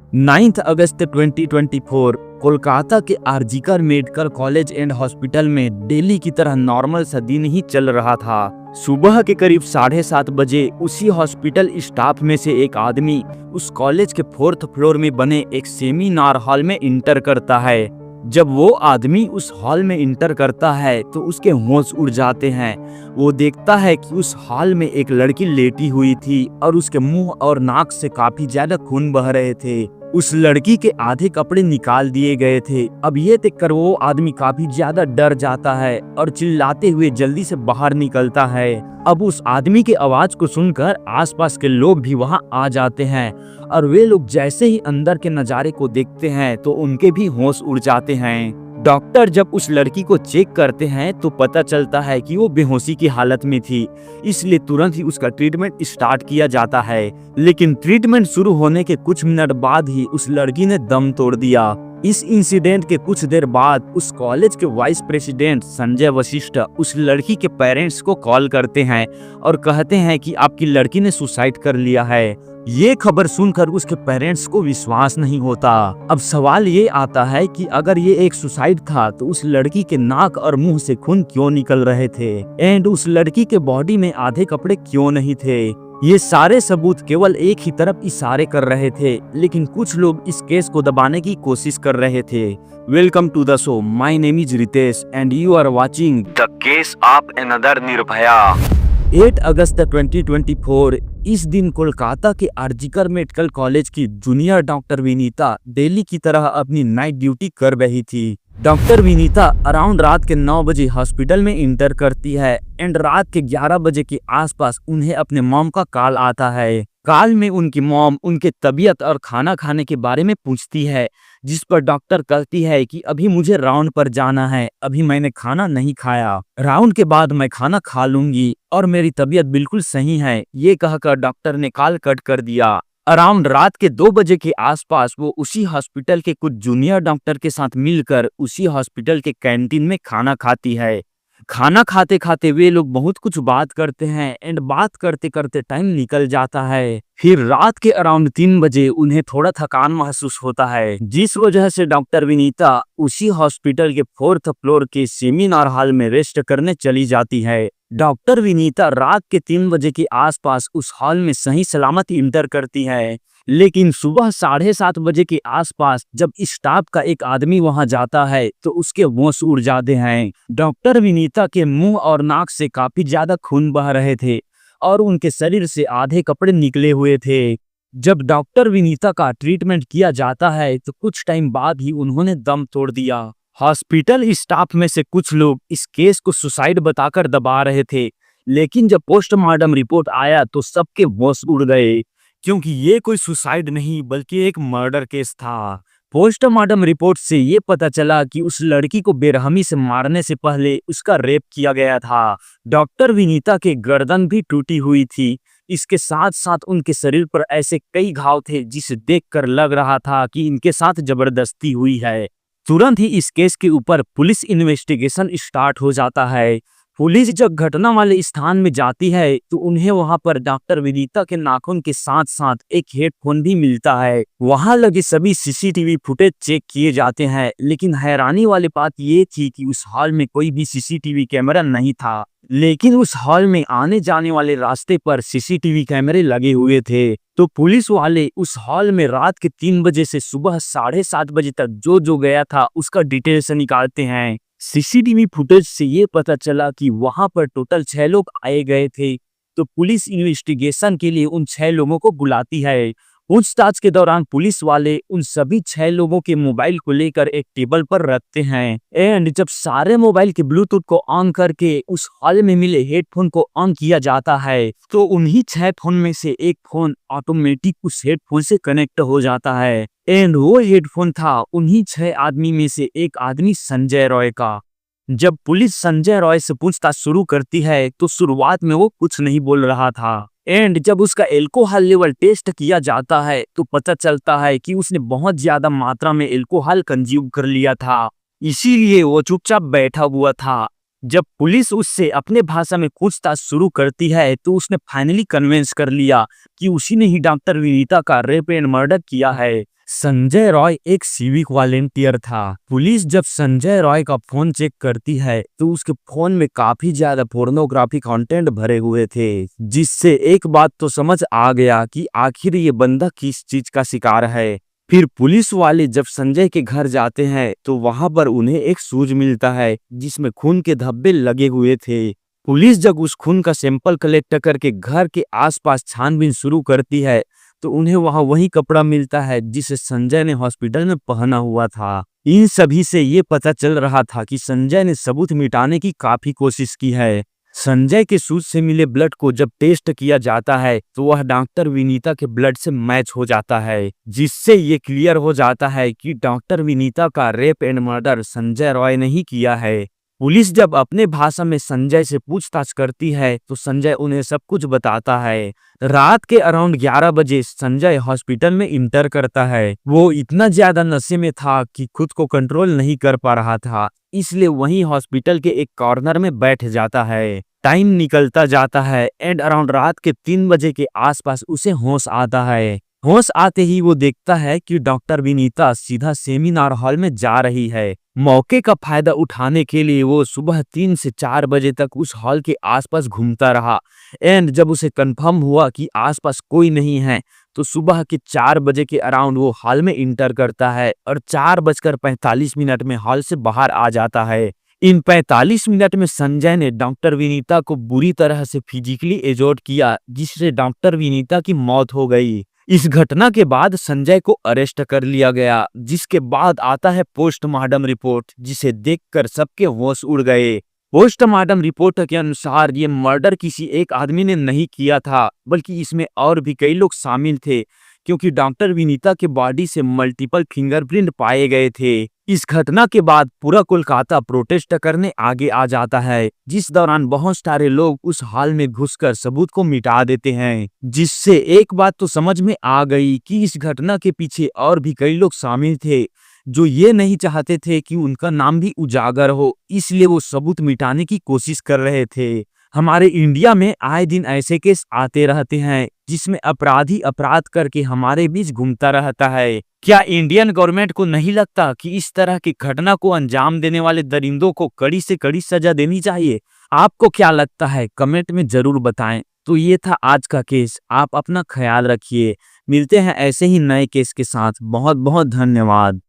9 अगस्त 2024 कोलकाता के RG Kar medical college and hospital में daily की तरह नॉर्मल सा दिन ही चल रहा था। सुबह के करीब 7:30 बजे उसी हॉस्पिटल स्टाफ में से एक आदमी उस कॉलेज के 4th फ्लोर में बने एक सेमिनार हॉल में इंटर करता है। जब वो आदमी उस हॉल में इंटर करता है तो उसके होश उड़ जाते हैं। वो देखता है कि उस हॉल में एक लड़की लेटी हुई थी और उसके मुंह और नाक से काफी ज्यादा खून बह रहे थे। उस लड़की के आधे कपड़े निकाल दिए गए थे। अब ये देखकर वो आदमी काफी ज्यादा डर जाता है और चिल्लाते हुए जल्दी से बाहर निकलता है। अब उस आदमी की आवाज को सुनकर आसपास के लोग भी वहां आ जाते हैं और वे लोग जैसे ही अंदर के नजारे को देखते हैं तो उनके भी होश उड़ जाते हैं। डॉक्टर जब उस लड़की को चेक करते हैं तो पता चलता है कि वो बेहोशी की हालत में थी, इसलिए तुरंत ही उसका ट्रीटमेंट स्टार्ट किया जाता है। लेकिन ट्रीटमेंट शुरू होने के कुछ मिनट बाद ही उस लड़की ने दम तोड़ दिया। इस इंसिडेंट के कुछ देर बाद उस कॉलेज के वाइस प्रेसिडेंट संजय वशिष्ठ उस लड़की के पेरेंट्स को कॉल करते हैं और कहते हैं कि आपकी लड़की ने सुसाइड कर लिया है। ये खबर सुनकर उसके पेरेंट्स को विश्वास नहीं होता। अब सवाल ये आता है कि अगर ये एक सुसाइड था तो उस लड़की के नाक और मुंह से खून क्यों निकल रहे थे एंड उस लड़की के बॉडी में आधे कपड़े क्यों नहीं थे। ये सारे सबूत केवल एक ही तरफ इशारे कर रहे थे, लेकिन कुछ लोग इस केस को दबाने की कोशिश कर रहे थे। Welcome to the show, my name is Ritesh and you are watching the case of another Nirbhaya. 8 अगस्त 2024 इस दिन कोलकाता के आरजीकर मेडिकल कॉलेज की जूनियर डॉक्टर विनीता डेली की तरह अपनी नाइट ड्यूटी कर रही थी। डॉक्टर विनीता अराउंड रात के 9 बजे हॉस्पिटल में इंटर करती है एंड रात के 11 बजे के आसपास उन्हें अपने मॉम का कॉल आता है। कॉल में उनकी मॉम उनके तबीयत और खाना खाने के बारे में पूछती है, जिस पर डॉक्टर कहती है कि अभी मुझे राउंड पर जाना है, अभी मैंने खाना नहीं खाया, राउंड के बाद मैं खाना खा लूंगी और मेरी तबीयत बिल्कुल सही है। ये कहकर डॉक्टर ने कॉल कट कर दिया। अराउंड रात के 2 बजे के आसपास वो उसी हॉस्पिटल के कुछ जूनियर डॉक्टर के साथ मिलकर उसी हॉस्पिटल के कैंटीन में खाना खाती है। खाना खाते खाते वे लोग बहुत कुछ बात करते हैं एंड बात करते करते टाइम निकल जाता है। फिर रात के अराउंड 3 बजे उन्हें थोड़ा थकान महसूस होता है, जिस वजह से डॉक्टर विनीता उसी हॉस्पिटल के 4th फ्लोर के सेमिनार हॉल में रेस्ट करने चली जाती है। डॉक्टर विनीता रात के 3 बजे के आसपास उस हॉल में सही सलामत इंटर करती है, लेकिन सुबह 7:30 बजे के आसपास जब स्टाफ का एक आदमी वहां जाता है तो उसके होश उड़ जाते हैं। डॉक्टर विनीता के मुंह और नाक से काफी ज्यादा खून बह रहे थे और उनके शरीर से आधे कपड़े निकले हुए थे। जब डॉक्टर विनीता का ट्रीटमेंट किया जाता है तो कुछ टाइम बाद ही उन्होंने दम तोड़ दिया। हॉस्पिटल स्टाफ में से कुछ लोग इस केस को सुसाइड बताकर दबा रहे थे, लेकिन जब पोस्टमार्टम रिपोर्ट आया तो सबके होश उड़ गए, क्योंकि ये कोई सुसाइड नहीं बल्कि एक मर्डर केस था। पोस्टमार्टम रिपोर्ट से ये पता चला कि उस लड़की को बेरहमी से मारने से पहले उसका रेप किया गया था। डॉक्टर विनीता के गर्दन भी टूटी हुई थी। इसके साथ साथ उनके शरीर पर ऐसे कई घाव थे जिसे देखकर लग रहा था कि इनके साथ जबरदस्ती हुई है। तुरंत ही इस केस के ऊपर पुलिस इन्वेस्टिगेशन स्टार्ट हो जाता है। पुलिस जब घटना वाले स्थान में जाती है तो उन्हें वहां पर डॉक्टर विनीता के नाखून के साथ साथ एक हेडफोन भी मिलता है। वहां लगे सभी सीसीटीवी फुटेज चेक किए जाते हैं, लेकिन हैरानी वाली बात ये थी कि उस हॉल में कोई भी सीसीटीवी कैमरा नहीं था, लेकिन उस हॉल में आने जाने वाले रास्ते पर सीसीटीवी कैमरे लगे हुए थे। तो पुलिस वाले उस हॉल में रात के 3 बजे से सुबह 7:30 बजे तक जो गया था उसका डिटेल्स निकालते हैं। सीसीटीवी फुटेज से ये पता चला कि वहां पर टोटल 6 लोग आए गए थे। तो पुलिस इन्वेस्टिगेशन के लिए उन 6 लोगों को बुलाती है। पूछताछ के दौरान पुलिस वाले उन सभी 6 लोगों के मोबाइल को लेकर एक टेबल पर रखते हैं एंड जब सारे मोबाइल के ब्लूटूथ को ऑन करके उस हॉल में मिले हेडफोन को ऑन किया जाता है तो उन्हीं 6 फोन में से एक फोन ऑटोमेटिक उस हेडफोन से कनेक्ट हो जाता है एंड वो हेडफोन था उन्हीं 6 आदमी में से एक आदमी संजय रॉय का। जब पुलिस संजय रॉय से पूछताछ शुरू करती है तो शुरुआत में वो कुछ नहीं बोल रहा था एंड जब उसका एल्कोहल लेवल टेस्ट किया जाता है तो पता चलता है कि उसने बहुत ज्यादा मात्रा में एल्कोहल कंज्यूम कर लिया था, इसीलिए वो चुपचाप बैठा हुआ था। जब पुलिस उससे अपने भाषा में पूछताछ शुरू करती है तो उसने फाइनली कन्विंस कर लिया कि उसी ने ही डॉक्टर विनीता का रेप एंड मर्डर किया है। संजय रॉय एक सिविक वॉलेंटियर था। पुलिस जब संजय रॉय का फोन चेक करती है तो उसके फोन में काफी ज्यादा पोर्नोग्राफी कंटेंट भरे हुए थे, जिससे एक बात तो समझ आ गया कि आखिर ये बंदा किस चीज का शिकार है। फिर पुलिस वाले जब संजय के घर जाते हैं तो वहां पर उन्हें एक शूज मिलता है जिसमें खून के धब्बे लगे हुए थे। पुलिस जब उस खून का सैंपल कलेक्ट करके घर के आसपास छानबीन शुरू करती है तो उन्हें वहां वही कपड़ा मिलता है जिसे संजय ने हॉस्पिटल में पहना हुआ था। इन सभी से ये पता चल रहा था कि संजय ने सबूत मिटाने की काफी कोशिश की है। संजय के शूज से मिले ब्लड को जब टेस्ट किया जाता है तो वह डॉक्टर विनीता के ब्लड से मैच हो जाता है, जिससे ये क्लियर हो जाता है कि डॉक्टर विनीता का rape and murder Sanjay Roy ने ही किया है। पुलिस जब अपने भाषा में संजय से पूछताछ करती है तो संजय उन्हें सब कुछ बताता है। रात के अराउंड 11 बजे संजय हॉस्पिटल में इंटर करता है। वो इतना ज्यादा नशे में था कि खुद को कंट्रोल नहीं कर पा रहा था, इसलिए वहीं हॉस्पिटल के एक कॉर्नर में बैठ जाता है। टाइम निकलता जाता है एंड अराउंड रात के 3 बजे के आसपास उसे होश आता है। होश आते ही वो देखता है कि डॉक्टर विनीता सीधा सेमिनार हॉल में जा रही है। मौके का फायदा उठाने के लिए वो सुबह 3 से 4 बजे तक उस हॉल के आसपास घूमता रहा एंड जब उसे कंफर्म हुआ कि आसपास कोई नहीं है तो सुबह के 4 बजे के अराउंड वो हॉल में इंटर करता है और 4:45 में हॉल से बाहर आ जाता है। इन 45 मिनट में संजय ने डॉक्टर विनीता को बुरी तरह से फिजिकली एजॉर्ट किया, जिससे डॉक्टर विनीता की मौत हो गई। इस घटना के बाद संजय को अरेस्ट कर लिया गया, जिसके बाद आता है पोस्टमार्टम रिपोर्ट, जिसे देखकर सबके होश उड़ गए। पोस्टमार्टम रिपोर्ट के अनुसार ये मर्डर किसी एक आदमी ने नहीं किया था, बल्कि इसमें और भी कई लोग शामिल थे, क्योंकि डॉक्टर विनीता के बॉडी से मल्टीपल फिंगरप्रिंट पाए गए थे। इस घटना के बाद पूरा कोलकाता प्रोटेस्ट करने आगे आ जाता है, जिस दौरान बहुत सारे लोग उस हॉल में घुसकर सबूत को मिटा देते हैं, जिससे एक बात तो समझ में आ गई कि इस घटना के पीछे और भी कई लोग शामिल थे, जो ये नहीं चाहते थे कि उनका नाम भी उजागर हो, इसलिए वो सबूत मिटाने की कोशिश कर रहे थे। हमारे इंडिया में आए दिन ऐसे केस आते रहते हैं जिसमें अपराधी अपराध करके हमारे बीच घूमता रहता है। क्या इंडियन गवर्नमेंट को नहीं लगता कि इस तरह की घटना को अंजाम देने वाले दरिंदों को कड़ी से कड़ी सजा देनी चाहिए? आपको क्या लगता है कमेंट में जरूर बताएं। तो ये था आज का केस। आप अपना ख्याल रखिए। मिलते हैं ऐसे ही नए केस के साथ। बहुत बहुत धन्यवाद।